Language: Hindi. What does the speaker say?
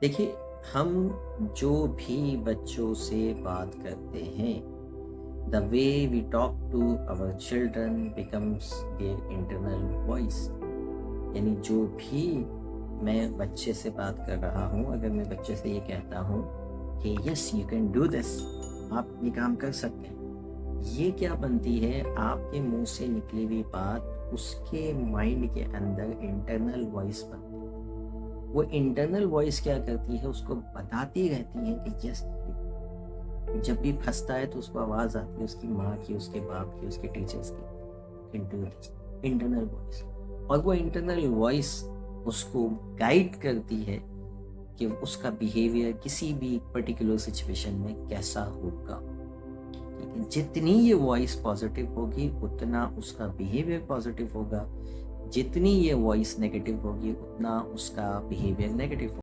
देखिए, हम जो भी बच्चों से बात करते हैं, the way we talk to our children becomes their internal voice. यानी जो भी मैं बच्चे से बात कर रहा हूँ, अगर मैं बच्चे से ये कहता हूँ कि yes you can do this, आप ये काम कर सकते हैं, ये क्या बनती है? आपके मुंह से निकली हुई बात उसके माइंड के अंदर इंटरनल वॉइस बनती है। वो इंटरनल वॉइस क्या करती है? उसको बताती रहती है कि यस, जब भी फंसता है तो उसको आवाज आती है उसकी माँ की, उसके बाप की, उसके टीचर्स की, इंटरनल वॉइस। और वो इंटरनल वॉइस उसको गाइड करती है कि उसका बिहेवियर किसी भी पर्टिकुलर सिचुएशन में कैसा होगा। ठीक है? जितनी ये वॉइस पॉजिटिव होगी उतना उसका बिहेवियर पॉजिटिव होगा, जितनी ये वॉइस नेगेटिव होगी उतना उसका बिहेवियर नेगेटिव होगा।